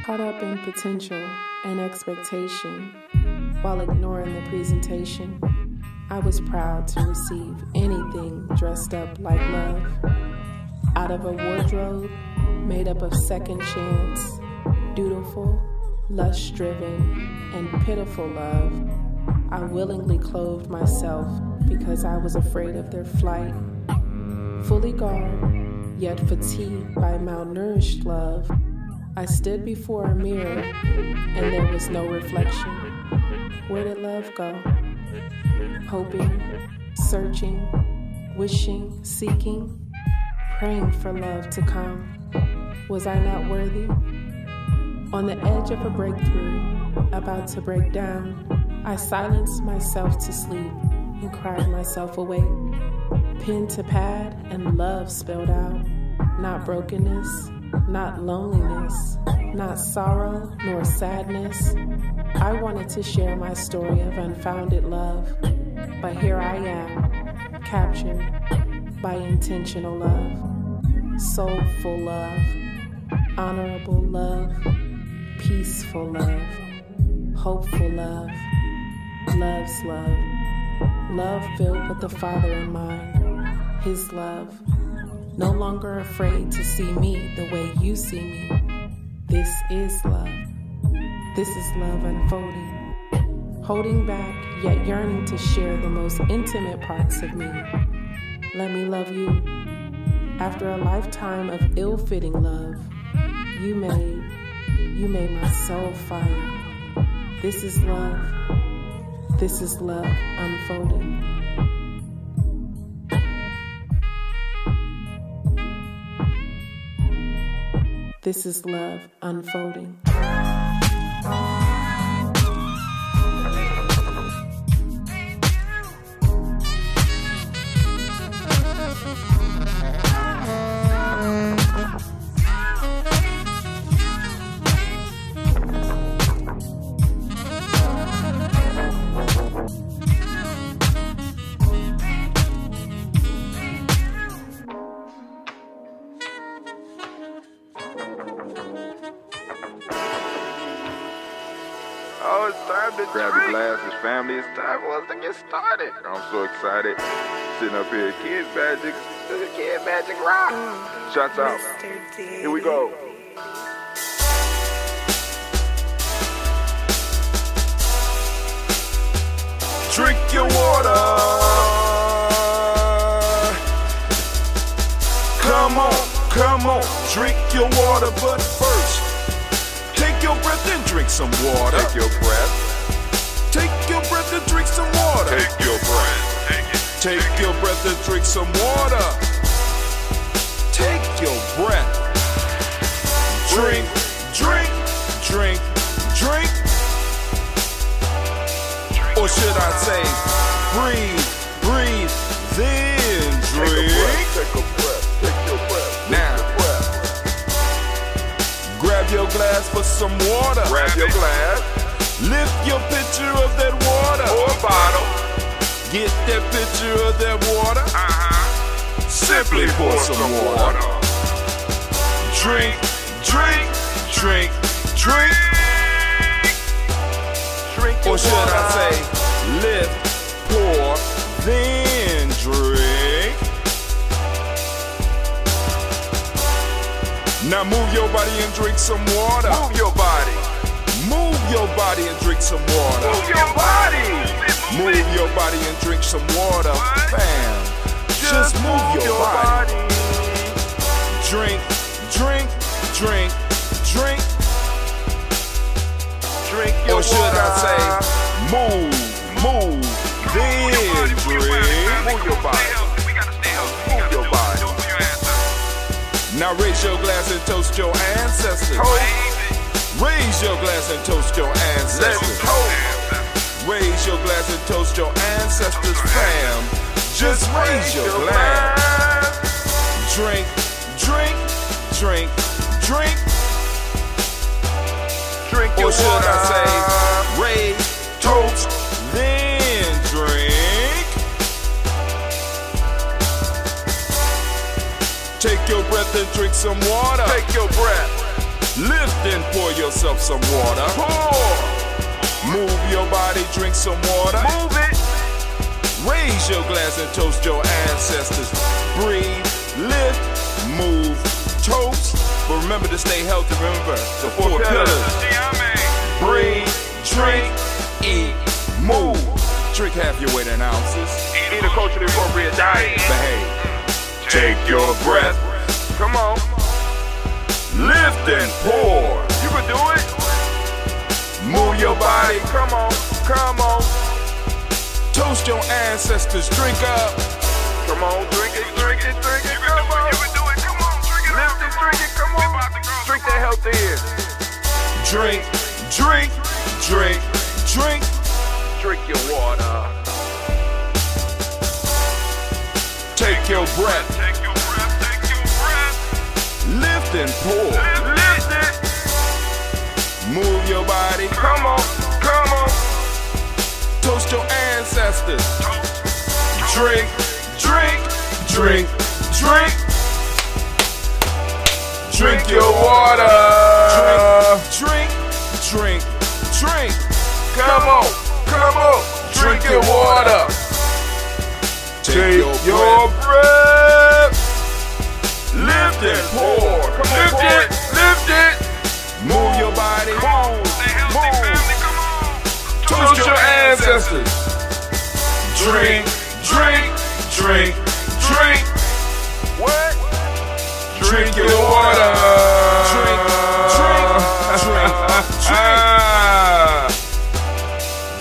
Caught up in potential and expectation, while ignoring the presentation, I was proud to receive anything dressed up like love. Out of a wardrobe made up of second chance, dutiful, lust-driven, and pitiful love, I willingly clothed myself because I was afraid of their flight. Fully garbed, yet fatigued by malnourished love, I stood before a mirror and there was no reflection. Where did love go? Hoping, searching, wishing, seeking, praying for love to come. Was I not worthy? On the edge of a breakthrough, about to break down, I silenced myself to sleep and cried myself awake. Pen to pad and love spelled out. Not brokenness, not loneliness, not sorrow nor sadness. I wanted to share my story of unfounded love, but here I am, captured by intentional love, soulful love, honorable love, peaceful love, hopeful love, love's love, love filled with the Father in mind, His love, no longer afraid to see me the way you see me. This is love. This is love unfolding, holding back yet yearning to share the most intimate parts of me. Let me love you. After a lifetime of ill-fitting love, you made my soul fire. This is love. This is love unfolding. This is love unfolding. Oh, it's time to grab your glasses, family. It's time for us to get started. I'm so excited. Sitting up here, Kid Magic Rock. Shots out. Here we go. Drink your water. Come on, drink your water, but first, take your breath and drink some water. Take your breath. Take your breath and drink some water. Take your breath. Take it. Take your breath and drink some water. Take your breath. Drink, drink, drink, drink. Or should I say, breathe, breathe, then drink. Take a breath. Take your breath. Now, grab your glass for some water. Grab your glass. Lift your pitcher of that water. Or bottle. Get that pitcher of that water. Simply pour some water. Drink, drink, drink, drink. Drink your water. Or should I say, lift, pour, then drink. Now move your body and drink some water. Move your body. Move your body and drink some water. Move your body. Move your body and drink some water. Bam. Just move your body. Drink, drink, drink, drink. Drink your water. Or should I say, move, then drink. Move your body. Move your body. Now raise your glass and toast your ancestors. Raise your glass and toast your ancestors. Raise your glass and toast your ancestors, fam. Just raise your glass. Drink, drink, drink, drink. Drink your water. Or should I say, raise, toast, then drink. Take your breath and drink some water. Take your breath. Lift and pour yourself some water. Pour. Move your body, drink some water. Move it. Raise your glass and toast your ancestors. Breathe, lift, move, toast. But remember to stay healthy. Remember the four pillars. Breathe, drink, eat, move. Drink half your weight in ounces. Eat a culturally appropriate diet. Behave. Take your breath. Come on. Lift and pour. You can do it. Move your body. Come on. Come on. Toast your ancestors. Drink up. Come on. Drink it. Drink it. Drink it. Come on. You can do it. Come on. Drink it. Lift it. Drink it. Come on. Drink that health in. Drink. Drink. Drink. Drink. Drink your water. Take your breath. Take your breath. Take your breath. Lift and pour. Lift it. Move your body. Come on. Come on. Toast your ancestors. Drink, drink, drink, drink. Drink your water. Drink, drink, drink. Come on. Come on. Drink your water. Take your breath. Lift and pour. Come on. Lift it. Lift it. Move your body. Move. Move. Toast your ancestors. Drink, drink, drink, drink. What? Drink your water. Drink, drink, drink,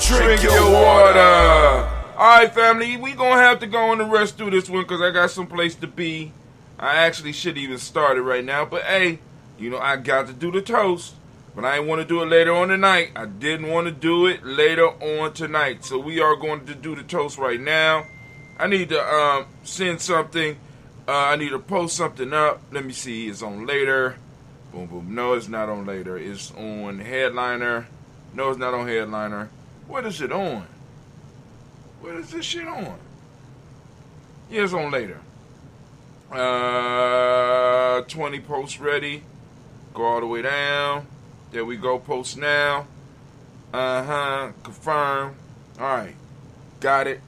drink. Drink your water. Alright, family, we gonna have to go on and rest through this one because I got some place to be. I actually should even start it right now, but hey, you know, I got to do the toast. But I didn't want to do it later on tonight. I didn't want to do it later on tonight. So we are going to do the toast right now. I need to send something. I need to post something up. Let me see. It's on later. Boom, boom. No, it's not on later. It's on headliner. No, it's not on headliner. What is it on? What is this shit on? Yeah, it's on later. 20 posts ready. Go all the way down. There we go, post now. Confirm. Alright, got it.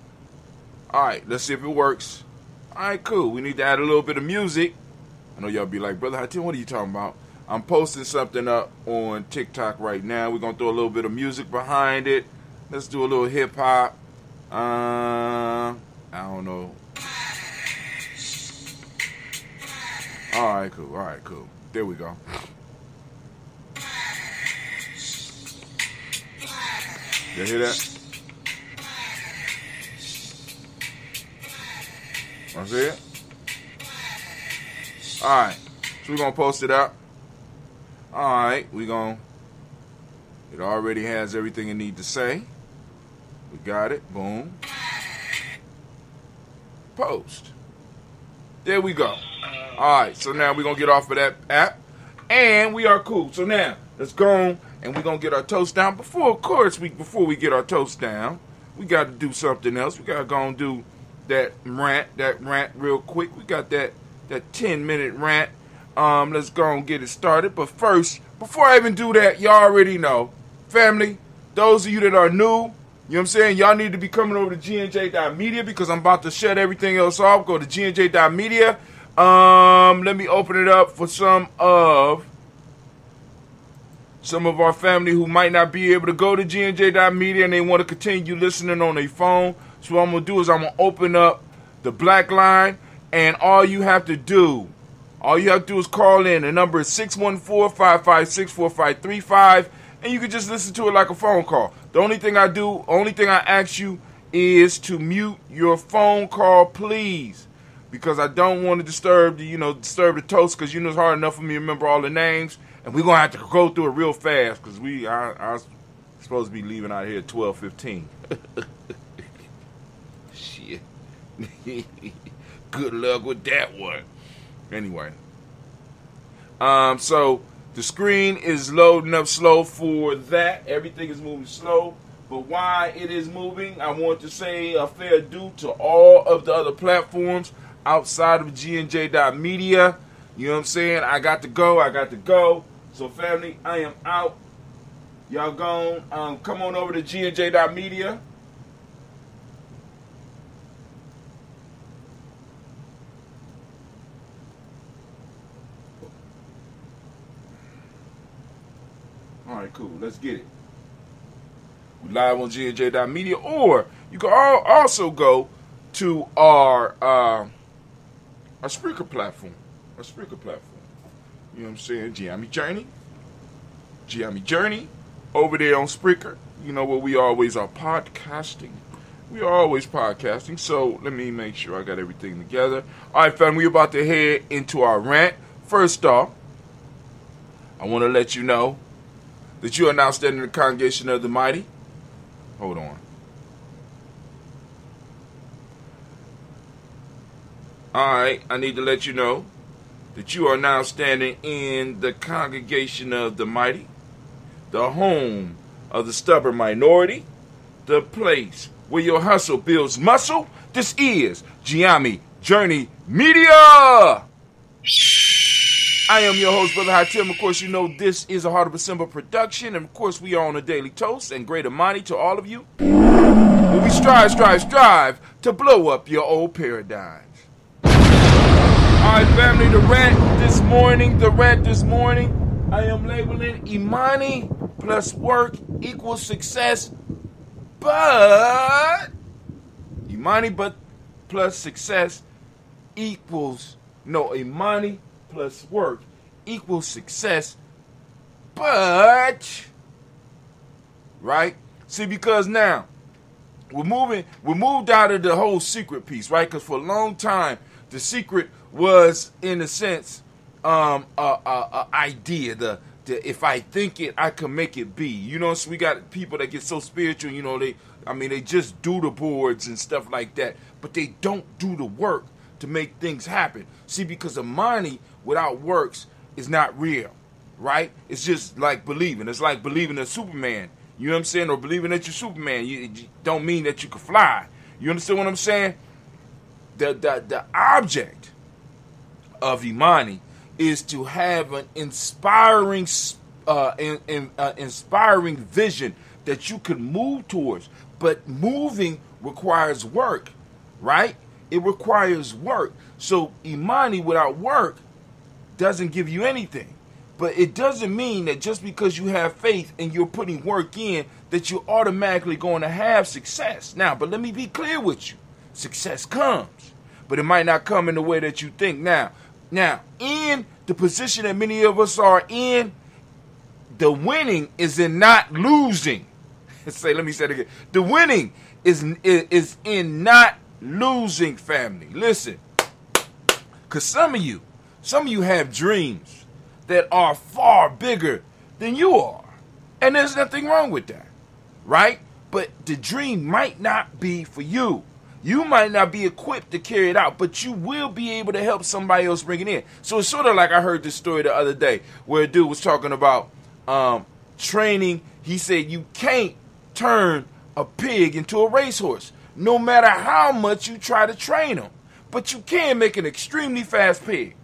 Alright, let's see if it works. Alright, cool. We need to add a little bit of music. I know y'all be like, Brother Hatim, what are you talking about? I'm posting something up on TikTok right now. We're going to throw a little bit of music behind it. Let's do a little hip hop. I don't know. Alright, cool. Alright, cool. There we go. You hear that? That's it? Alright. So we're going to post it up. Alright. It already has everything it need to say. We got it. Boom. Post. There we go. Alright. So now we're going to get off of that app. And we are cool. So now, let's go and we're going to get our toast down. Before we get our toast down, we got to do something else. We got to go and do that rant real quick. We got that 10-minute rant. Let's go and get it started. But first, before I even do that, y'all already know. Family, those of you that are new, you know what I'm saying? Y'all need to be coming over to GNJ.media because I'm about to shut everything else off. Go to GNJ.media. Let me open it up for some of our family who might not be able to go to GNJ.media and they want to continue listening on their phone. So what I'm going to do is I'm going to open up the black line, and all you have to do is call in. The number is 614-556-4535, and you can just listen to it like a phone call. The only thing I ask you is to mute your phone call, please, because I don't want to disturb the toast, because it's hard enough for me to remember all the names, and we're going to have to go through it real fast, because I was supposed to be leaving out here at 12:15. Shit. Good luck with that one. Anyway. So the screen is loading up slow for that. Everything is moving slow. But why it is moving, I want to say a fair due to all of the other platforms outside of GNJ.media. You know what I'm saying? I got to go. So family, I am out. Y'all gone. Come on over to Gye-Nyame. All right, cool. Let's get it. We live on Gye-Nyame, or you can also go to our Spreaker platform. Our Spreaker platform. You know what I'm saying? Gye-Nyame Journey. Over there on Spreaker. You know where we always are podcasting. We are always podcasting. So let me make sure I got everything together. All right, fam. We're about to head into our rant. First off, I want to let you know that you are now standing in the congregation of the mighty. Hold on. Alright, I need to let you know that you are now standing in the congregation of the mighty, the home of the stubborn minority, the place where your hustle builds muscle. This is Gye-Nyame Journey Media. I am your host, Brother Hatim. Of course, you know this is a Heart of December production. And, of course, we are on a daily toast. And great Imani to all of you. Where we strive to blow up your old paradigms. All right, family, the rant this morning, I am labeling Imani plus work equals success. But Imani plus success equals, Imani plus work equals success, but right? See, because now we moved out of the whole secret piece, right? Because for a long time the secret was, in a sense, idea. The if I think it, I can make it be. You know, so we got people that get so spiritual. You know, they just do the boards and stuff like that, but they don't do the work to make things happen. See, because Imani without works is not real, right? It's just like believing. It's like believing in Superman. You know what I'm saying? Or believing that you're Superman. You don't mean that you can fly. You understand what I'm saying? The object of Imani is to have an inspiring vision that you can move towards. But moving requires work, right? It requires work. So Imani without work doesn't give you anything. But it doesn't mean that just because you have faith and you're putting work in that you're automatically going to have success. Now, but let me be clear with you. Success comes, but it might not come in the way that you think. Now, in the position that many of us are in, the winning is in not losing. Let me say it again. The winning is in not losing, family. Listen, because some of you have dreams that are far bigger than you are, and there's nothing wrong with that, right? But the dream might not be for you. You might not be equipped to carry it out, but you will be able to help somebody else bring it in. So it's sort of like I heard this story the other day where a dude was talking about training. He said you can't turn a pig into a racehorse, no matter how much you try to train him. But you can make an extremely fast pig.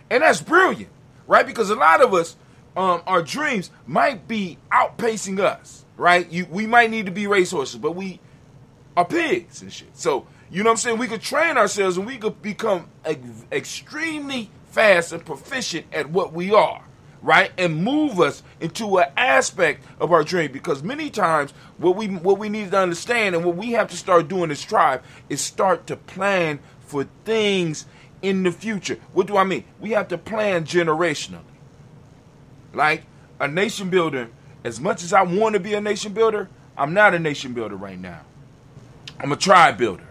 And that's brilliant, right? Because a lot of us, our dreams might be outpacing us, right? We might need to be racehorses, but we are pigs and shit. So, you know what I'm saying? We could train ourselves and we could become extremely fast and proficient at what we are, right? And move us into an aspect of our dream. Because many times what we need to understand and what we have to start doing as tribe is start to plan for things in the future. What do I mean? We have to plan generationally. Like a nation builder, as much as I want to be a nation builder, I'm not a nation builder right now. I'm a tribe builder.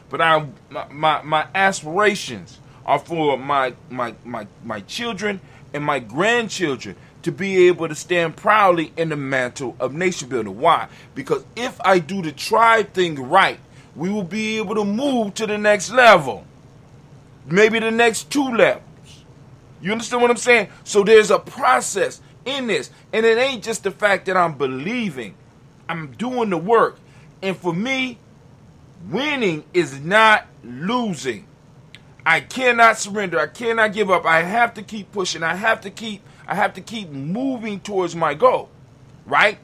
But my aspirations are for my children and my grandchildren to be able to stand proudly in the mantle of nation building. Why? Because if I do the tribe thing right, we will be able to move to the next level. Maybe the next 2 levels. You understand what I'm saying? So there's a process in this. And it ain't just the fact that I'm believing. I'm doing the work. And for me, winning is not losing. I cannot surrender. I cannot give up. I have to keep pushing. I have to keep I have to keep moving towards my goal, right?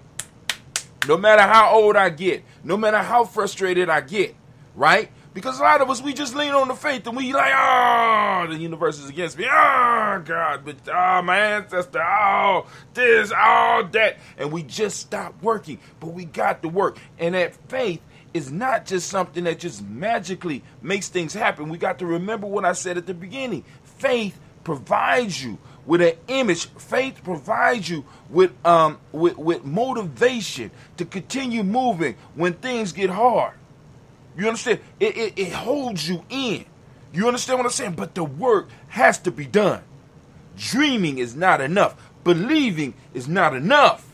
No matter how old I get, no matter how frustrated I get, right? Because a lot of us, we just lean on the faith and we like, oh, the universe is against me. Oh, God, but my ancestor, oh, this, oh, that. And we just stop working, but we got to work. And that faith is not just something that just magically makes things happen. We got to remember what I said at the beginning. Faith provides you with an image. Faith provides you with motivation to continue moving when things get hard. You understand? It holds you in. You understand what I'm saying? But the work has to be done. Dreaming is not enough. Believing is not enough.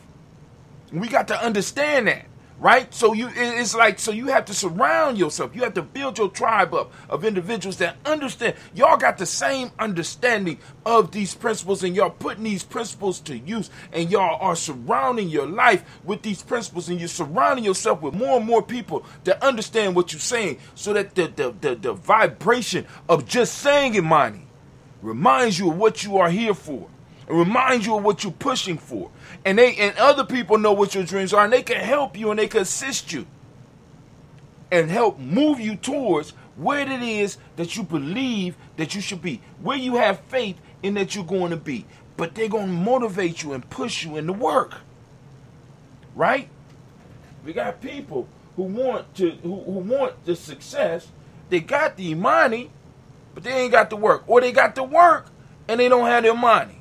We got to understand that. Right? So you have to surround yourself. You have to build your tribe up of individuals that understand. Y'all got the same understanding of these principles, and y'all putting these principles to use, and y'all are surrounding your life with these principles, and you're surrounding yourself with more and more people that understand what you're saying, so that the vibration of just saying Imani reminds you of what you are here for. It reminds you of what you're pushing for. And other people know what your dreams are, and they can help you and they can assist you and help move you towards where it is that you believe that you should be, where you have faith in that you're going to be. But they're going to motivate you and push you into work. Right? We got people who want the success. They got the Imani, but they ain't got the work. Or they got the work and they don't have their money.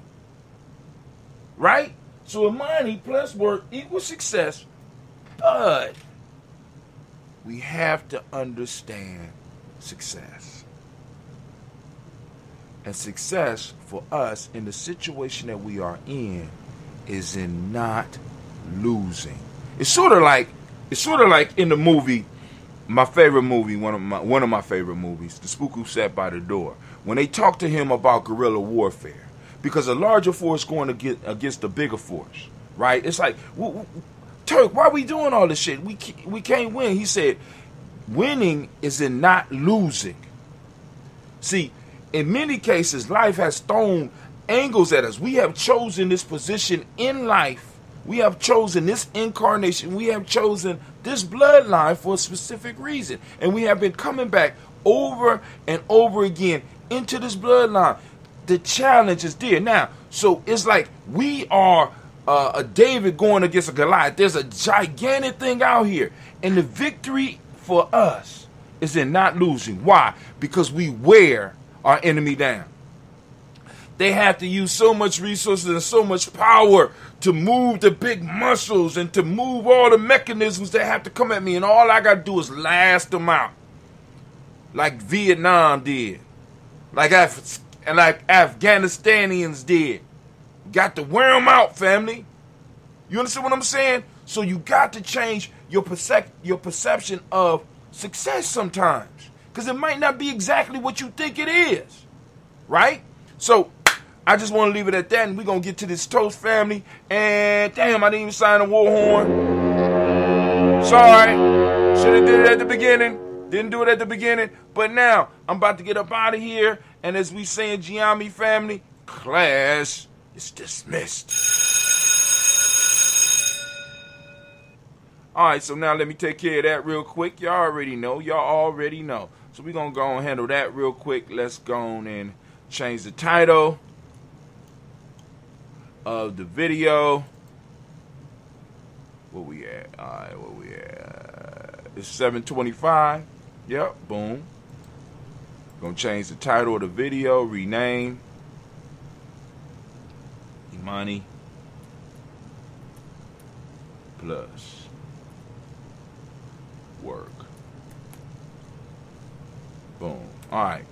Right? So Imani plus work equals success. But we have to understand success. And success for us in the situation that we are in is in not losing. It's sort of like in the movie, my favorite movie, one of my favorite movies, The Spook Who Sat by the Door, when they talk to him about guerrilla warfare. Because a larger force going to get against a bigger force, right? It's like, Turk, why are we doing all this shit? We can't win. He said, winning is in not losing. See, in many cases, life has thrown angles at us. We have chosen this position in life. We have chosen this incarnation. We have chosen this bloodline for a specific reason. And we have been coming back over and over again into this bloodline. The challenge is there. Now, so it's like we are a David going against a Goliath. There's a gigantic thing out here. And the victory for us is in not losing. Why? Because we wear our enemy down. They have to use so much resources and so much power to move the big muscles and to move all the mechanisms that have to come at me. And all I got to do is last them out. Like Vietnam did. Like Afghanistanians did. Got to wear them out, family. You understand what I'm saying? So you got to change your perception of success sometimes. Because it might not be exactly what you think it is. Right? So I just want to leave it at that. And we're going to get to this toast, family. And damn, I didn't even sign a war horn. Sorry. Should have did it at the beginning. Didn't do it at the beginning. But now, I'm about to get up out of here. And as we say in Gye-Nyame family, class is dismissed. Alright, so now let me take care of that real quick. Y'all already know. So we're going to go and handle that real quick. Let's go on and change the title of the video. Where we at? Alright, where we at? It's 7:25. Yep, boom. Gonna change the title of the video, rename Imani plus work. Boom. Alright.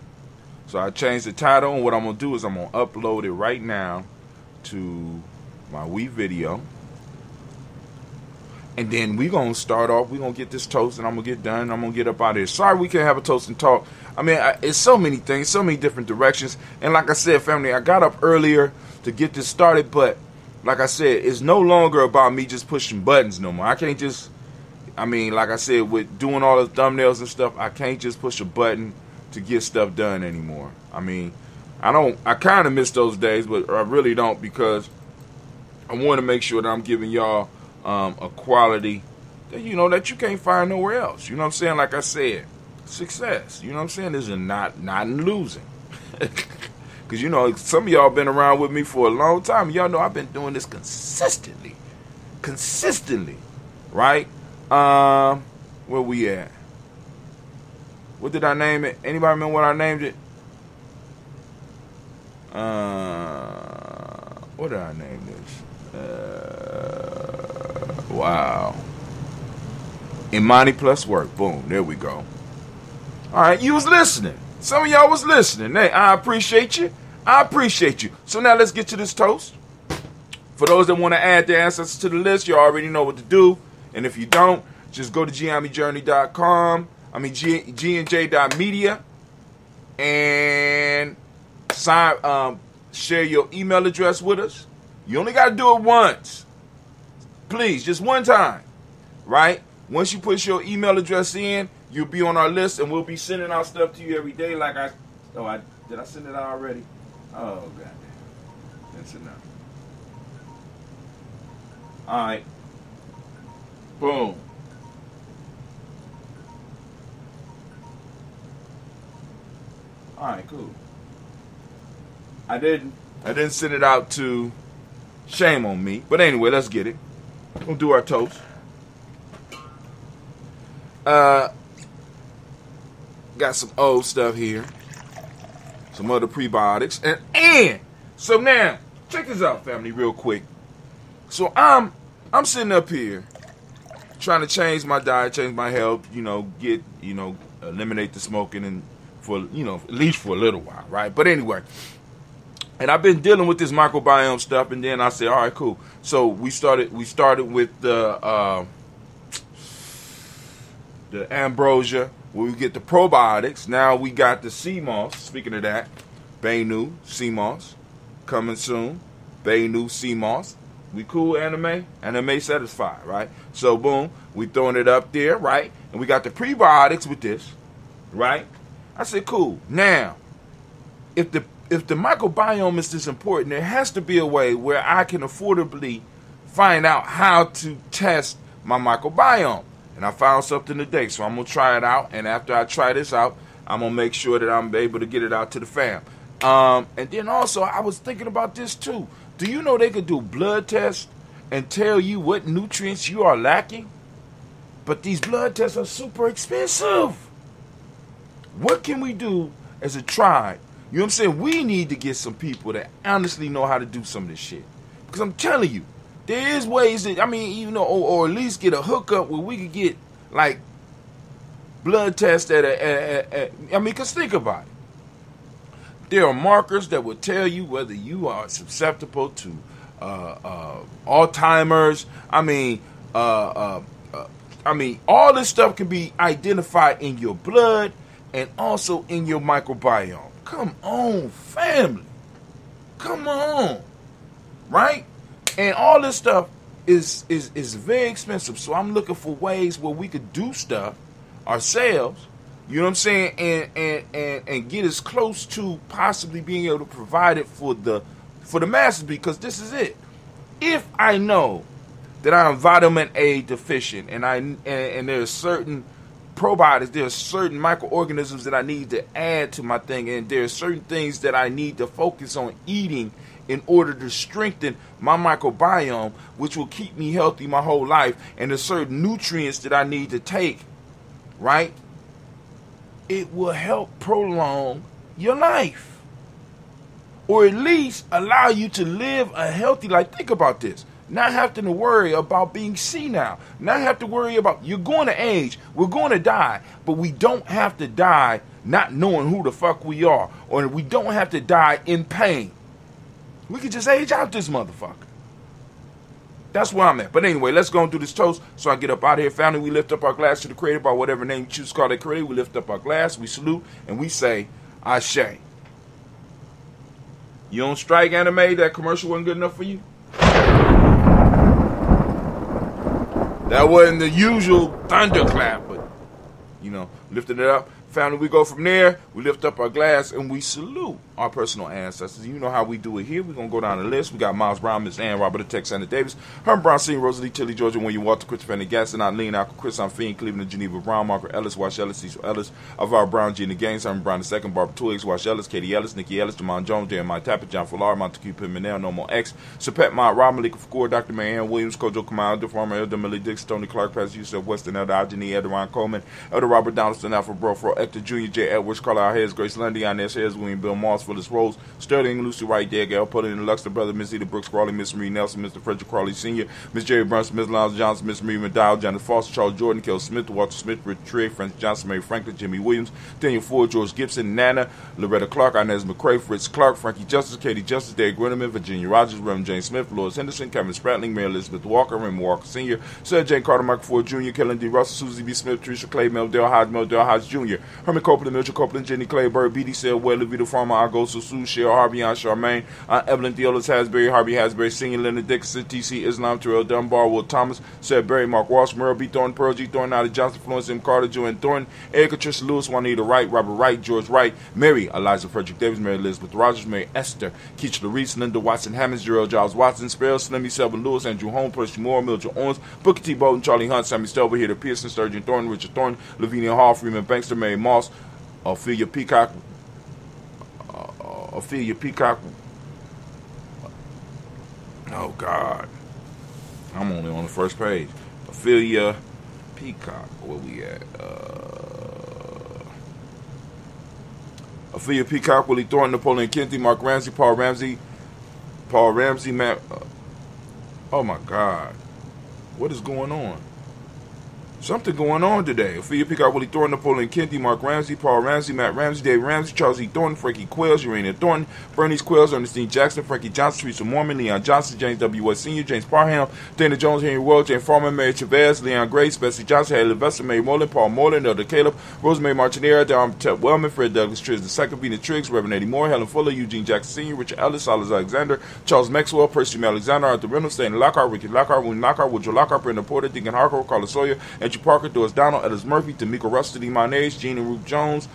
So I changed the title, and what I'm gonna do is I'm gonna upload it right now to my video. And then we're going to start off. We're going to get this toast, and I'm going to get done. I'm going to get up out of here. Sorry we can't have a toast and talk. I mean, it's so many things, so many different directions. And like I said, family, I got up earlier to get this started. But like I said, it's no longer about me just pushing buttons no more. I can't just, I mean, like I said, with doing all the thumbnails and stuff, I can't just push a button to get stuff done anymore. I mean, I kind of miss those days, but I really don't, because I want to make sure that I'm giving y'all a quality that, you know, that you can't find nowhere else. You know what I'm saying? Like I said, success. You know what I'm saying? This is not in losing. Because, you know, some of y'all been around with me for a long time. Y'all know I've been doing this consistently. Right? Where we at? What did I name it? Anybody remember what I named it? What did I name this? Wow. Imani plus work. Boom. There we go. All right. You was listening. Some of y'all was listening. Hey, I appreciate you. So now let's get to this toast. For those that want to add their ancestors to the list, you already know what to do. And if you don't, just go to Gye-Nyame G&J.media and share your email address with us. You only got to do it once. Please, just one time. Right? Once you put your email address in, you'll be on our list, and we'll be sending out stuff to you every day. Did I send it out already? Oh, goddamn. That's enough. All right. Boom. All right, cool. I didn't send it out to, shame on me. But anyway, let's get it. We'll do our toast. Got some old stuff here. Some other prebiotics. And so now, check this out, family, real quick. So I'm sitting up here trying to change my diet, change my health, eliminate the smoking, and for, at least for a little while, right? But anyway, and I've been dealing with this microbiome stuff, and then I said, all right, cool. So we started with the ambrosia, where we get the probiotics. Now we got the sea moss. Speaking of that, Bay-New sea moss coming soon. Bay-New sea moss. We cool, anime? Anime satisfied, right? So boom, we throwing it up there, right? And we got the prebiotics with this, right? I said, cool. Now, if the microbiome is this important, there has to be a way where I can affordably find out how to test my microbiome. And I found something today, so I'm going to try it out. And after I try this out, I'm going to make sure that I'm able to get it out to the fam. And then also, I was thinking about this too. Do you know they could do blood tests and tell you what nutrients you are lacking? But these blood tests are super expensive. What can we do as a tribe? You know what I'm saying? We need to get some people that honestly know how to do some of this shit. Because I'm telling you, there is ways that, or at least get a hookup where we could get, like, blood tests because think about it. There are markers that will tell you whether you are susceptible to Alzheimer's. All this stuff can be identified in your blood and also in your microbiome. Come on, family. Come on. Right? And all this stuff is very expensive. So I'm looking for ways where we could do stuff ourselves, you know what I'm saying, and get as close to possibly being able to provide it for the masses, because this is it. If I know that I'm vitamin A deficient and there's certain probiotics, there's certain microorganisms that I need to add to my thing, and there's certain things that I need to focus on eating in order to strengthen my microbiome, which will keep me healthy my whole life, and there's certain nutrients that I need to take, right? It will help prolong your life, or at least allow you to live a healthy life. Think about this. Not having to worry about being senile. Not have to worry about, you're going to age. We're going to die. But we don't have to die not knowing who the fuck we are. Or we don't have to die in pain. We could just age out this motherfucker. That's where I'm at. But anyway, let's go and do this toast so I get up out of here. Family, we lift up our glass to the Creator by whatever name you choose to call that Creator. We lift up our glass, we salute, and we say, Ashe. You on strike, anime? That commercial wasn't good enough for you? That wasn't the usual thunderclap, but, lifting it up. Family, we go from there. We lift up our glass and we salute. our personal ancestors. You know how we do it here. We're going to go down the list. We got Miles Brown, Miss Ann, Robert the Alexander Davis, Herman Brown Sr., Rosalie Tilly, Georgia, William Walter, Christopher Fanny Gaston, Eileen, Alco, Chris, Fiend, Cleveland, Geneva Brown, Margaret Ellis, Wash Ellis, Cecil Ellis, Alvaro Brown, Gina Gaines, Herman Brown II, Barbara Twiggs, Wash Ellis, Katie Ellis, Nikki Ellis, Jamon Jones, Jeremiah Tapper, John Fuller, Montague Pimenel, No More X, Sapet Mott, Rob Malika Fakour, Dr. Marianne Williams, Kojo Kamal, Deformer, Elder Millie Dix, Tony Clark, Pastor Yusuf Weston, Elder Ajani, Elder Ron Coleman, Elder Robert Donaldson, Alfred Brofro, Hector Jr., J. Edwards, Carlisle Hayes, Grace Lundy, Inez Hayes, William Bill Moss, Phyllis Rose, Sterling, Lucy Wright, Dale Gale, Puddin, and Luxor, Brother, Miss Eda Brooks, Crawley, Miss Marie Nelson, Mr. Frederick Crawley Sr., Miss Jerry Brunson, Miss Lons Johnson, Miss Marie McDowell, Janet Foster, Charles Jordan, Kel Smith, Walter Smith, Richard Trey, Francis Johnson, Mary Franklin, Jimmy Williams, Daniel Ford, George Gibson, Nana, Loretta Clark, Inez McCrae, Fritz Clark, Frankie Justice, Katie Justice, Dave Grinneman, Virginia Rogers, Reverend James Smith, Lois Henderson, Kevin Spratling, Mary Elizabeth Walker, Raymond Walker Sr., Sarah Jane Carter, Michael Ford Jr., Kellen D. Russell, Susie B. Smith, Teresa Clay, Mel Dale Hodge Jr., Herman Copeland, Mitchell Copeland, Jenny Clay, Bird, B.D. Sale, Wesley, Vita Farmer, Agosto, Sue, Cheryl, Harvey, Aunt Charmaine, Aunt Evelyn, Theolis, Hasbury, Harvey Hasbury, Senior, Leonard Dixon, T.C. Islam, Terrell Dunbar, Will Thomas, Seth Berry, Mark Walsh, Merle B. Thornton, Pearl G. Thornton, Nada Johnson, Florence M. Carter, Joanne Thornton, Erica Tricia Lewis, Juanita Wright, Robert Wright, George Wright, Mary, Eliza Frederick Davis, Mary Elizabeth Rogers, Mary Esther, Keisha Reese, Linda Watson, Hammonds, Gerald Giles Watson, Sparrow, Slimmy, Selvin Lewis, Andrew Holmes, Percy Moore, Mildred Owens, Booker T. Bolton, Charlie Hunt, Sammy Stelber, Hitter Pearson, Sturgeon Thornton, Richard Thornton, Lavinia Hall, Freeman Bankster, Mary Moss, Ophelia Peacock, oh God, I'm only on the first page. Ophelia Peacock, where we at? Ophelia Peacock, Willie Thornton, Napoleon Kennedy, Mark Ramsey, Paul Ramsey, Matt. Oh my God, what is going on? Something going on today. Ophelia Peacock, Willie Thornton, Napoleon Kennedy, Mark Ramsey, Paul Ramsey, Matt Ramsey, Dave Ramsey, Charles E. Thornton, Frankie Quills, Urania Thornton, Bernice Quills, Ernestine Jackson, Frankie Johnson, Teresa Mormon, Leon Johnson, James W. West Sr., James Parham, Dana Jones, Henry World, Jane Farman, Mary Chavez, Leon Grace, Bessie Johnson, Haley Vester, Mary Moreland, Paul Moreland, Elder Caleb, Rosemary Martinera, Don Ted Wellman, Fred Douglas Triggs II, Vina Triggs, Reverend Eddie Moore, Helen Fuller, Eugene Jackson Sr., Richard Ellis, Silas Alexander, Charles Maxwell, Percy Alexander, Arthur Reynolds, Stanley Lockhart, Ricky Lockhart, William Lockhart, Woodrow Lockhart, Brenda Porter, Deacon Harcourt, Carla Sawyer, Andrew Parker, Doris Donald, Ellis Murphy, Tamika Rusty, Monage, Jean and Ruth Jones,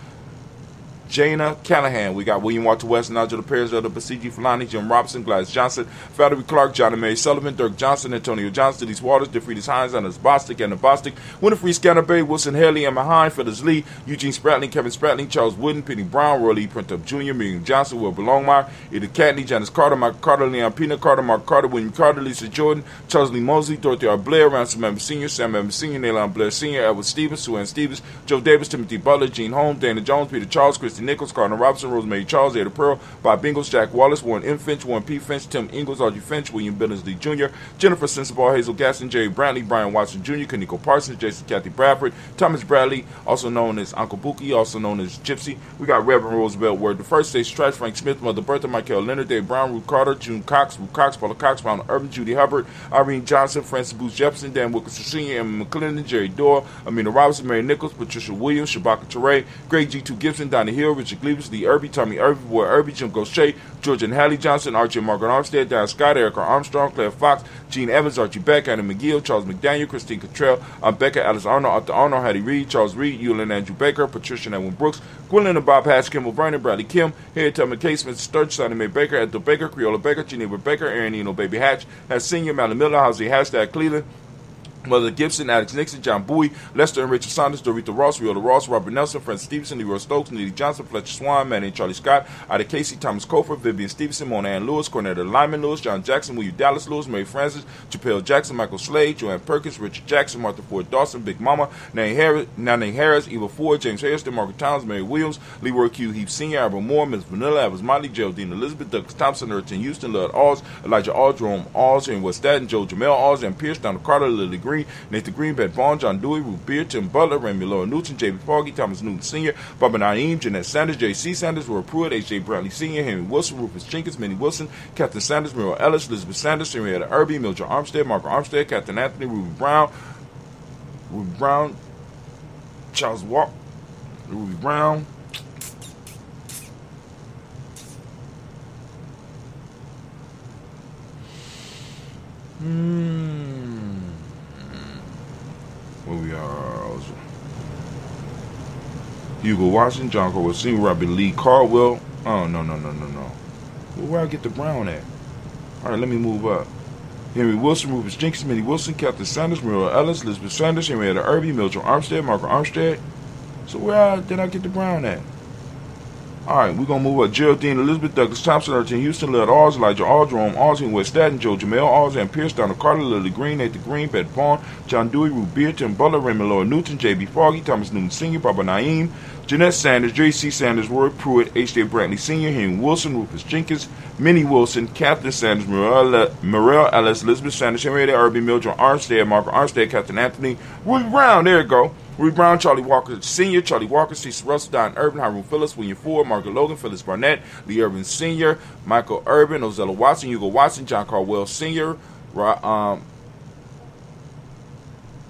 Jana Callahan. We got William Walter West, Nigel Perez, Elder Basiji Fulani, Jim Robinson, Gladys Johnson, Valerie Clark, John and Mary Sullivan, Dirk Johnson, Antonio Johnson, Denise Waters, DeFriedis Hines, Anna Bostic, Anna Bostic, Winifred Scanterbury, Wilson Haley, Emma Hine, Phyllis Lee, Eugene Spratling, Kevin Spratling, Charles Wooden, Penny Brown, Roy Lee Printup Jr., Miriam Johnson, Will Belongmeyer, Ida Catney, Janice Carter, Michael Carter, Leon Pina Carter, Mark Carter, William Carter, Lisa Jordan, Charles Lee Mosley, Dorothy R. Blair, Ransom Member Sr., Sam Member Sr., Naylon Blair Sr., Edward Stevens, Sue Ann Stevens, Joe Davis, Timothy Butler, Gene Holmes, Dana Jones, Peter Charles, Christy Nichols, Cardinal Robinson, Rosemary Charles, Ada Pearl, Bob Bingles, Jack Wallace, Warren M. Finch, Warren P. Finch, Tim Ingalls, Audrey Finch, William Billingsley Jr., Jennifer Sensabaugh, Hazel Gaston, Jerry Brantley, Brian Watson Jr., Kaniko Parsons, Jason Kathy Bradford, Thomas Bradley, also known as Uncle Buki, also known as Gypsy. We got Reverend Roosevelt Word the First, State Strife, Frank Smith, Mother Bertha, Michael Leonard, Dave Brown, Ruth Carter, June Cox, Ruth Cox, Paula Cox, Ronald Urban, Judy Hubbard, Irene Johnson, Francis Booth Jefferson, Dan Wilkinson Sr., Emma McClendon, Jerry Doyle, Amina Robinson, Mary Nichols, Patricia Williams, Shabaka Teray, Greg G2 Gibson, Donnie Hill, Richard Gleavis, Lee Irby, Tommy Irby, Boy Irby, Jim Gaucher, George and Hallie Johnson, Archie and Margaret Armstead, Dan Scott, Erica Armstrong, Claire Fox, Gene Evans, Archie Beck, Anna McGill, Charles McDaniel, Christine Cottrell, Becca, Alice Arnold, Arthur Arnold, Hattie Reed, Charles Reed, Eulin Andrew Baker, Patricia and Edwin Brooks, Gwendolyn and Bob Hatch, Kimball Vernon, Bradley Kim, Harriet Tubman Case, Mr. Sturge, Sonny Mae Baker, Ethel Baker, Creola Baker, Geneva Baker, Aaron Eno, Baby Hatch, Hat Senior, Madeline Miller, Housie Hashtag Cleveland, Mother Gibson, Alex Nixon, John Bowie, Lester and Richard Saunders, Dorita Ross, Riola Ross, Robert Nelson, Francis Stevenson, Leroy Stokes, Neely Johnson, Fletcher Swan, Manny and Charlie Scott, Ida Casey, Thomas Cofer, Vivian Stevenson, Mona Ann Lewis, Cornetta Lyman Lewis, John Jackson, William Dallas Lewis, Mary Francis, Chappelle Jackson, Michael Slade, Joanne Perkins, Richard Jackson, Martha Ford Dawson, Big Mama, Nane Harris, Eva Ford, James Hairston, Margaret Towns, Mary Williams, Leroy Q. Heath Sr., Albert Moore, Ms. Vanilla, Evans Motley, Geraldine Elizabeth, Douglas Thompson, Urchin Houston, Lud Alls, Elijah Alls, Jerome Alls, Henry West Staten, Joe Jamel Alls, and Pierce, Donald Carter, Lily Green, Nathan Green, Bet Vaughn, John Dewey, Ruth Beard, Tim Butler, Remy Laura Newton, J.B. Foggy, Thomas Newton Sr., Barbara Naeem, Jeanette Sanders, J.C. Sanders, Roy Pruitt, H.J. Bradley Sr., Henry Wilson, Rufus Jenkins, Minnie Wilson, Captain Sanders, Muriel Ellis, Elizabeth Sanders, Henrietta Irby, Mildred Armstead, Margaret Armstead, Captain Anthony, Ruby Brown, Charles Walk, Ruby Brown, where we are, Hugo Washington, John Caldwell Sr., Robin Lee Caldwell. Oh, no. Where I get the brown at? All right, let me move up. Henry Wilson, Rufus Jenkins, Minnie Wilson, Captain Sanders, Muriel Ellis, Elizabeth Sanders, Henrietta Irby, Mildred Armstead, Margaret Armstead. So where did I get the brown at? All right, we're going to move up. Geraldine Elizabeth Douglas Thompson, Erton Houston, Led Alls, Elijah All, Jerome Alls, West Staten, Joe Jamel Alls, and Pierce, Donald Carter, Lily Green, Nathan Green, Bet Vaughn, John Dewey, Ruth Beard, Tim Butler, Raymond Laura Newton, J.B. Foggy, Thomas Newton Sr., Barbara Naeem, Jeanette Sanders, J.C. Sanders, Roy Pruitt, H.J. Brantley Sr., Henry Wilson, Rufus Jenkins, Minnie Wilson, Captain Sanders, Muriel Ellis, Elizabeth Sanders, Henrietta Irby, Mildred Armstead, Margaret Armstead, Captain Anthony, Willie Brown, there you go. Rudy Brown, Charlie Walker Sr., Charlie Walker, Cecil Russell, Don Urban, Hiram Phillips, William Ford, Margaret Logan, Phyllis Barnett, Lee Urban Sr., Michael Urban, Ozella Watson, Hugo Watson, John Caldwell Sr., Ron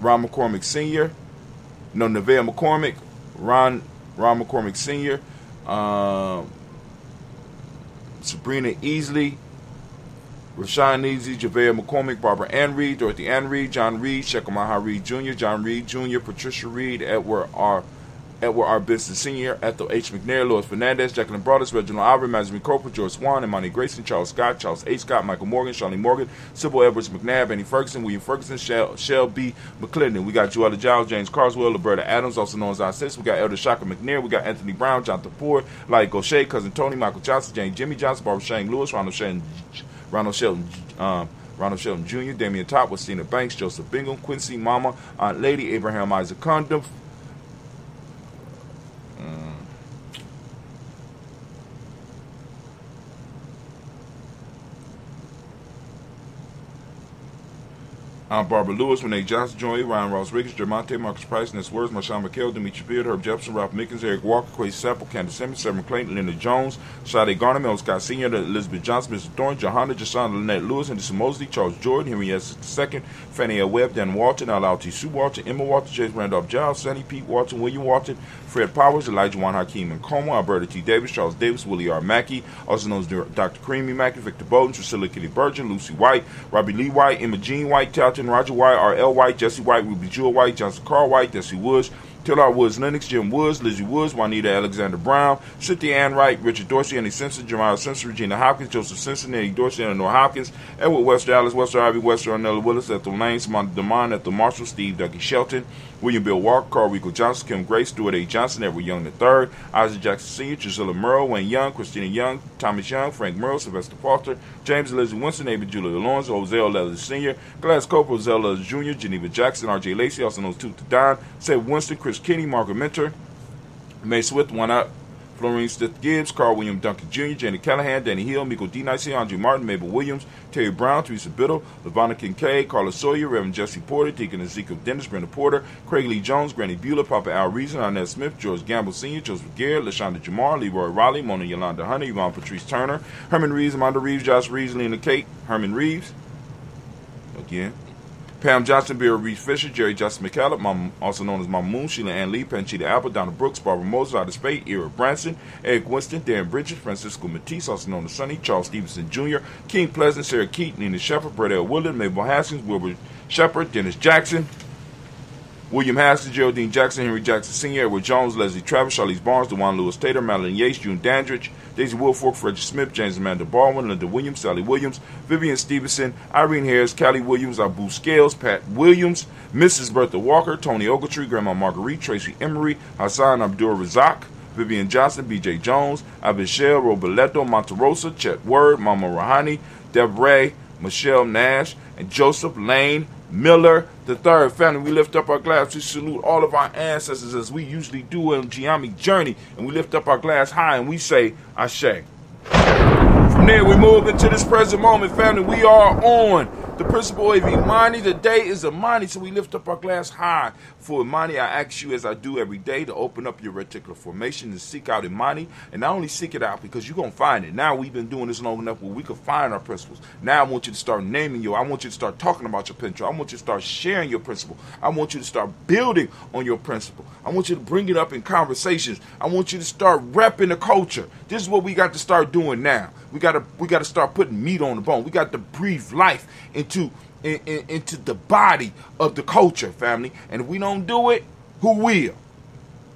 McCormick Sr., Nevaeh McCormick, Ron McCormick Sr., Sabrina Easley, Rashawn Easy, Javea McCormick, Barbara Ann Reed, Dorothy Ann Reed, John Reed, Shekel Maha Reed Jr., John Reed Jr., Patricia Reed, Edward R. Benson Sr., Ethel H. McNair, Louis Fernandez, Jacqueline Broadus, Reginald Albert, Mazzy Copa, George Swan, Imani Grayson, Charles Scott, Charles H. Scott, Michael Morgan, Charlie Morgan, Sybil Edwards McNabb, Annie Ferguson, William Ferguson, Shell B. McClendon. We got Joella Giles, James Carswell, Roberta Adams, also known as I6. We got Elder Shaka McNair. We got Anthony Brown, Jonathan Ford, Light Gaucher, Cousin Tony, Michael Johnson, Jane Jimmy Johnson, Barbara Shane Lewis, Ronald Shelton Jr., Damian Top, Westina Banks, Joseph Bingham, Quincy Mama, Aunt Lady, Abraham Isaac Condom, Barbara Lewis, Renee Johnson, Joy, Ryan Ross Riggins, Jermonte, Marcus Price, Ness Words, Marshawn McHale, Demetri Beard, Herb Jefferson, Ralph Mickens, Eric Walker, Quay Sample, Candace Simmons, Severn Clayton, Leonard Jones, Sade Garner, Mel Scott Sr., Elizabeth Johnson, Mr. Thorne, Johanna, Jashawn Lynette Lewis, Henderson Mosley, Charles Jordan, Henry S. II, Fannie L. Webb, Dan Walton, Al-T. Sue Walton, Emma Walton, James Randolph Giles, Sonny Pete Walton, William Walton, Fred Powers, Elijah Juan Hakeem and Coma, Alberta T. Davis, Charles Davis, Willie R. Mackey, also known as Dr. Creamy Mackey, Victor Bowden, Priscilla Kitty Burgeon, Lucy White, Robbie Lee White, Emma Jean White, Talton, Roger White, R.L. White, Jesse White, Ruby Jewel White, Johnson Carl White, Desi Woods, Taylor Woods Lennox, Jim Woods, Lizzie Woods, Juanita Alexander Brown, Cynthia Ann Wright, Richard Dorsey, Annie Simpson, Jeremiah Simpson, Regina Hopkins, Joseph Simpson, Eddie Dorsey, Eleanor Hopkins, Edward Wester Alice, Wester Ivy, Wester Arnella Willis, Ethel Lane, Samantha DeMond, Ethel Marshall, Steve Dougie Shelton, William Bill Walker, Carl Rico Johnson, Kim Grace, Stuart A. Johnson, Edward Young III, Isaac Jackson Sr., Gisela Merle, Wayne Young, Christina Young, Thomas Young, Frank Merle, Sylvester Foster, James Elizabeth Winston, David Julia Alonso, Jose Lellis Sr., Glass Coper, Jose Lellis Jr., Geneva Jackson, R.J. Lacey, also known as Tooth to Don, Seth Winston, Chris Kinney, Margaret Mentor, May Swift, One Up, Florine Stith Gibbs, Carl William Duncan Jr., Janet Callahan, Danny Hill, Miko D. Nicey, Andre Martin, Mabel Williams, Terry Brown, Teresa Biddle, Lavonna Kincaid, Carla Sawyer, Reverend Jesse Porter, Deacon Ezekiel Dennis, Brenda Porter, Craig Lee Jones, Granny Bueller, Papa Al Reason, Arnett Smith, George Gamble Sr., Joseph Garrett, LaShonda Jamar, Leroy Raleigh, Mona Yolanda Hunter, Yvonne Patrice Turner, Herman Reeves, Amanda Reeves, Josh Reeves, Lena Kate, Herman Reeves, again, Pam Johnson, Vera Reese Fisher, Jerry Justin McCallum, also known as Mama Moon, Sheila Ann Lee, Panchita Apple, Donna Brooks, Barbara Moses, Otis Spade, Ira Branson, Eric Winston, Darren Bridges, Francisco Matisse, also known as Sonny, Charles Stevenson Jr., King Pleasant, Sarah Keaton, Nina Shepard, Brett L. Willard, Mabel Haskins, Wilbur Shepard, Dennis Jackson, William Haskins, Geraldine Jackson, Henry Jackson Sr., Edward Jones, Leslie Travis, Charlize Barnes, DeJuan Lewis Tater, Madeline Yates, June Dandridge, Daisy Wilfork, Frederick Smith, James Amanda Baldwin, Linda Williams, Sally Williams, Vivian Stevenson, Irene Harris, Callie Williams, Abu Scales, Pat Williams, Mrs. Bertha Walker, Tony Ogletree, Grandma Marguerite, Tracy Emery, Hassan Abdul Razak, Vivian Johnson, B.J. Jones, Abishel Roboleto, Monterosa, Chet Word, Mama Rahani, Debray, Michelle Nash, and Joseph Lane Miller the third. Family, we lift up our glass to salute all of our ancestors as we usually do on Gye-Nyame Journey, and we lift up our glass high and we say Ashe. From there we move into this present moment, family. We are on the principle of Imani. The day is Imani, so we lift up our glass high for Imani. I ask you, as I do every day, to open up your reticular formation and seek out Imani. And not only seek it out because you're going to find it. Now we've been doing this long enough where we can find our principles. Now I want you to start naming I want you to start talking about your principle. I want you to start sharing your principle. I want you to start building on your principle. I want you to bring it up in conversations. I want you to start repping the culture. This is what we got to start doing now. We got to start putting meat on the bone. We got to breathe life into the body of the culture, family. And if we don't do it, who will?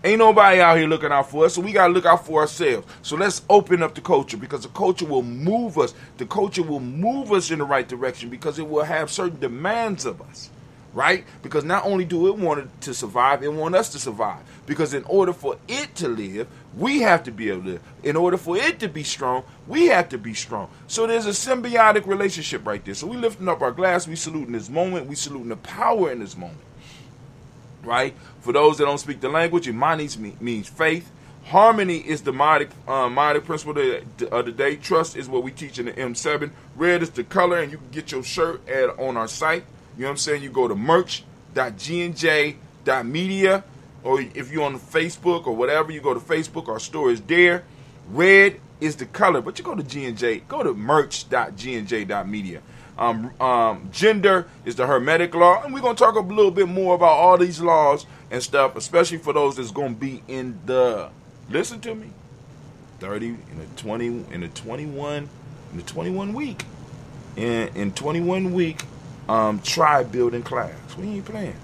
Ain't nobody out here looking out for us, so we got to look out for ourselves. So let's open up the culture, because the culture will move us. The culture will move us in the right direction because it will have certain demands of us, right? Because not only do it want it to survive, it want us to survive. Because in order for it to live, we have to be able to live. In order for it to be strong, we have to be strong. So there's a symbiotic relationship right there. So we lifting up our glass, we saluting this moment, we saluting the power in this moment. Right? For those that don't speak the language, Imani means faith. Harmony is the mighty principle of the day. Trust is what we teach in the M7. Red is the color, and you can get your shirt on our site. You know what I'm saying? You go to merch.gnj.media, or if you're on Facebook or whatever, you go to Facebook. Our store is there. Red is the color, but you go to GNJ. Go to merch.gnj.media. Gender is the Hermetic law, and we're going to talk a little bit more about all these laws and stuff, especially for those that's going to be in the, listen to me, 30 in the 20 in the 21 week in 21 week tribe building class. We ain't playing.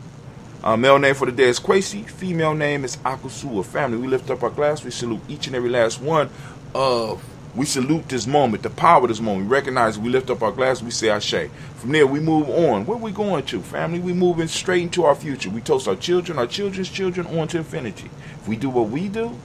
Male name for the day is Kwesi. Female name is Akusua. Family, we lift up our glass. We salute each and every last one of. We salute this moment, the power of this moment. We recognize, we lift up our glass, we say Ashe. From there, we move on. Where we going to, family? We moving straight into our future. We toast our children, our children's children, on to infinity. If we do what we do,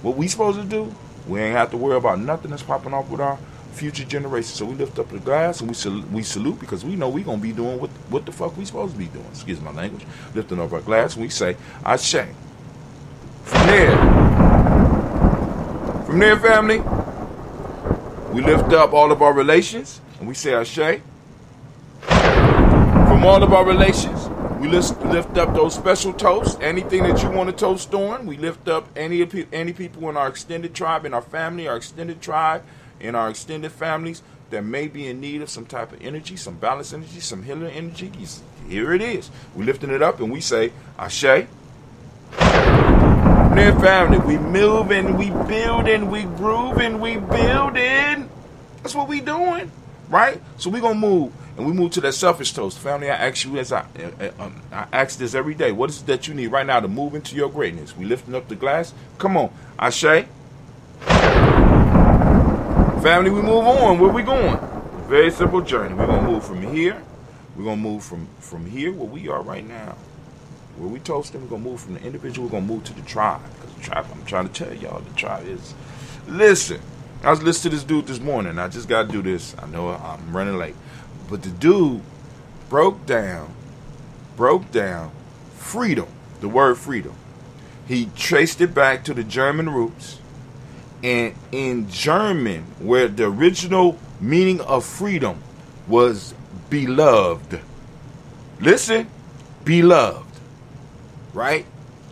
what we supposed to do, we ain't have to worry about nothing that's popping off with our future generations. So we lift up the glass and we salute because we know we going to be doing what the fuck we supposed to be doing. Excuse my language. Lifting up our glass and we say Ashe. From there, family, we lift up all of our relations, and we say Ashe. From all of our relations, we lift up those special toasts. Anything that you want to toast on, we lift up any people in our extended tribe, in our family, our extended tribe, in our extended families that may be in need of some type of energy, some balanced energy, some healing energy. Here it is. We're lifting it up, and we say Ashe. From there, family, we moving, we building, we grooving, we building. That's what we doing, right? So we gonna move, and we move to that selfish toast. Family, I ask you, as I ask this every day, what is it that you need right now to move into your greatness? We lifting up the glass. Come on, Ashe. Family, we move on. Where we going? Very simple journey. We're gonna move from here. We're gonna move from here, where we are right now. Where we toasting, we're going to move from the individual, we're going to move to the tribe. Because the tribe, I'm trying to tell y'all, the tribe is... Listen, I was listening to this dude this morning. I just got to do this. I know I'm running late. But the dude broke down freedom, the word freedom. He traced it back to the German roots. And in German, where the original meaning of freedom was beloved. Listen, beloved. Right?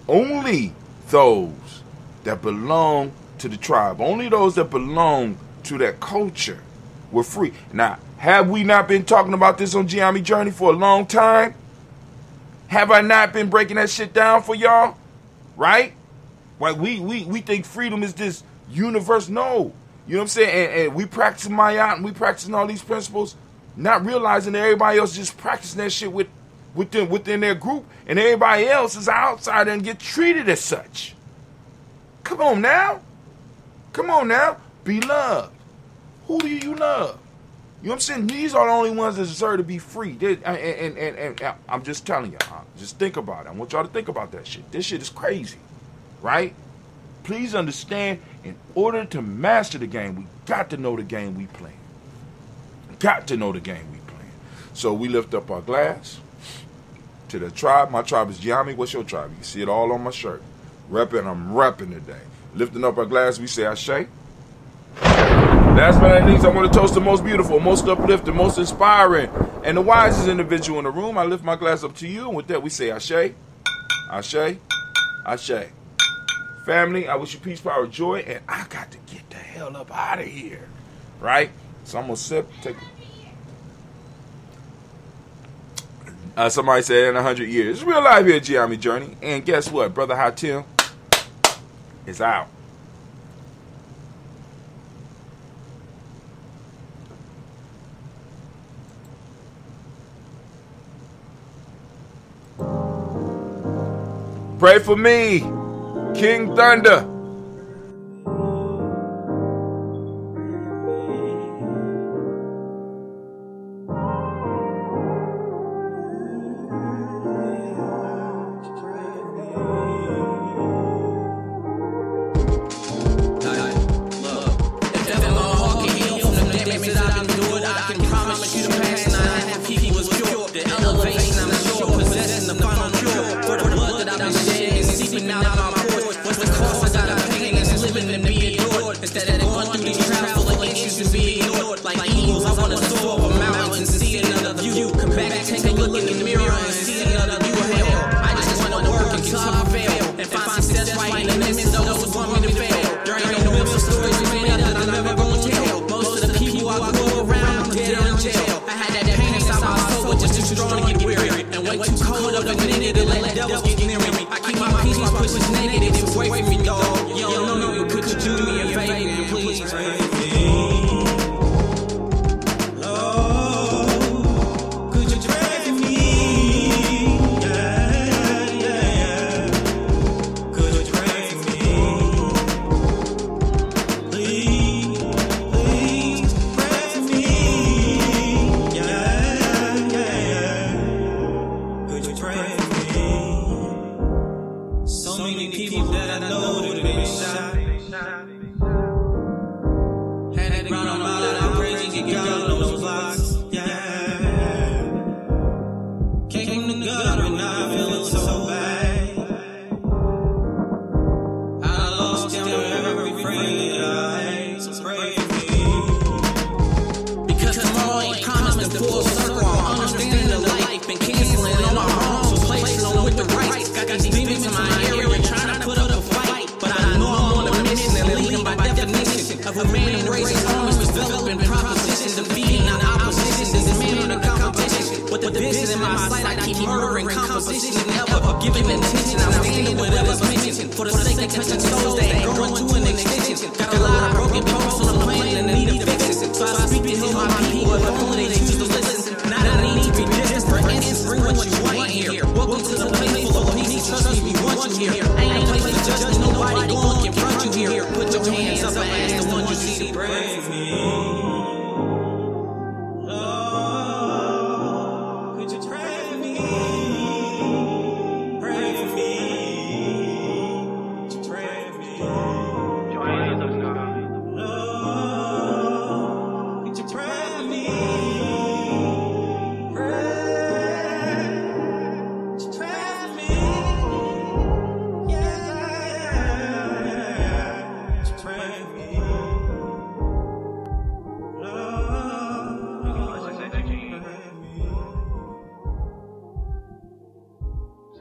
Only those that belong to the tribe, only those that belong to that culture were free. Now, have we not been talking about this on Gye-Nyame Journey for a long time? Have I not been breaking that shit down for y'all? Right? Like we think freedom is this universe. No. You know what I'm saying? And we practicing Mayat and we practicing all these principles, not realizing that everybody else just practicing that shit within their group, and everybody else is an outsider and get treated as such. Come on now. Be loved. Who do you love? You know what I'm saying? These are the only ones that deserve to be free. And I'm just telling y'all. Just think about it. I want y'all to think about that shit. This shit is crazy. Right? Please understand, in order to master the game, we got to know the game we playing. So we lift up our glass to the tribe. My tribe is Gye-Nyame. What's your tribe? You can see it all on my shirt. I'm repping today. Lifting up our glass, we say Ashe. Last but not least, I want to toast the most beautiful, most uplifting, most inspiring, and the wisest individual in the room. I lift my glass up to you, and with that we say Ashe, Ashe, Ashe. Family, I wish you peace, power, joy, and I got to get the hell up out of here. Right? So I'm going to sip, take somebody said in 100 years. It's real life here at Gye-Nyame Journey. And guess what? Brother Hatim is out. Pray for me. King Thunder.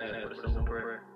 Say that with a simple prayer.